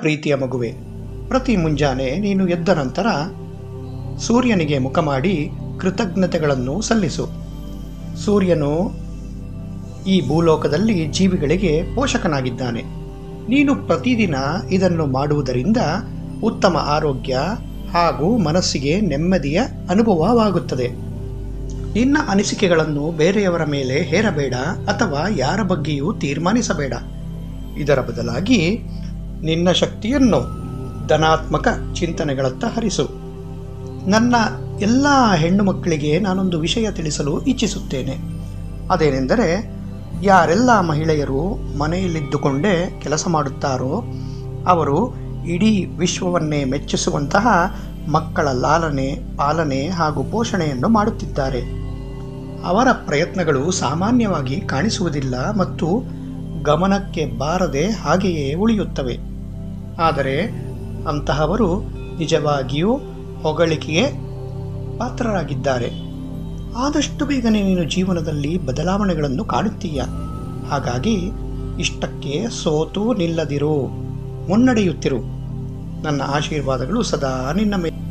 ಪ್ರೀತಿಯ ಮಗುವೆ, ಪ್ರತಿ ಮುಂಜಾನೆ ನೀನು ಎದ್ದ ನಂತರ ಸೂರ್ಯನಿಗೆ ಮುಖ ಮಾಡಿ ಕೃತಜ್ಞತೆಗಳನ್ನು ಸಲ್ಲಿಸು. ಸೂರ್ಯನು ಈ ಭೂಲೋಕದಲ್ಲಿ ಜೀವಿಗಳಿಗೆ ಪೋಷಕನಾಗಿದ್ದಾನೆ. ನೀನು ಪ್ರತಿದಿನ ಇದನ್ನು ಮಾಡುವುದರಿಂದ ಉತ್ತಮ ಆರೋಗ್ಯ ಹಾಗೂ ಮನಸ್ಸಿಗೆ ನೆಮ್ಮದಿಯ ಅನುಭವವಾಗುತ್ತದೆ. ನಿನ್ನ ಅನಿಸಿಕೆಗಳನ್ನು ಬೇರೆಯವರ ಮೇಲೆ ಹೇರಬೇಡ ಅಥವಾ ಯಾರ ಬಗ್ಗೆಯೂ ತೀರ್ಮಾನಿಸಬೇಡ. ಇದರ ಬದಲಾಗಿ ನಿನ್ನ ಶಕ್ತಿಯನ್ನು ಧನಾತ್ಮಕ ಚಿಂತನೆಗಳತ್ತ ಹರಿಸು. ನನ್ನ ಎಲ್ಲ ಹೆಣ್ಣು ಮಕ್ಕಳಿಗೆ ನಾನೊಂದು ವಿಷಯ ತಿಳಿಸಲು ಇಚ್ಛಿಸುತ್ತೇನೆ. ಅದೇನೆಂದರೆ, ಯಾರೆಲ್ಲ ಮಹಿಳೆಯರು ಮನೆಯಲ್ಲಿದ್ದುಕೊಂಡೇ ಕೆಲಸ ಮಾಡುತ್ತಾರೋ ಅವರು ಇಡೀ ವಿಶ್ವವನ್ನೇ ಮೆಚ್ಚಿಸುವಂತಹ ಮಕ್ಕಳ ಲಾಲನೆ, ಪಾಲನೆ ಹಾಗೂ ಪೋಷಣೆಯನ್ನು ಮಾಡುತ್ತಿದ್ದಾರೆ. ಅವರ ಪ್ರಯತ್ನಗಳು ಸಾಮಾನ್ಯವಾಗಿ ಕಾಣಿಸುವುದಿಲ್ಲ ಮತ್ತು ಗಮನಕ್ಕೆ ಬಾರದೆ ಹಾಗೆಯೇ ಉಳಿಯುತ್ತವೆ. ಆದರೆ ಅಂತಹವರು ನಿಜವಾಗಿಯೂ ಹೊಗಳಿಕೆಗೆ ಪಾತ್ರರಾಗಿದ್ದಾರೆ. ಆದಷ್ಟು ಬೇಗನೆ ನೀನು ಜೀವನದಲ್ಲಿ ಬದಲಾವಣೆಗಳನ್ನು ಕಾಣುತ್ತೀಯ. ಹಾಗಾಗಿ ಇಷ್ಟಕ್ಕೆ ಸೋತು ನಿಲ್ಲದಿರು, ಮುನ್ನಡೆಯುತ್ತಿರು. ನನ್ನ ಆಶೀರ್ವಾದಗಳು ಸದಾ ನಿನ್ನ ಮೇಲೆ.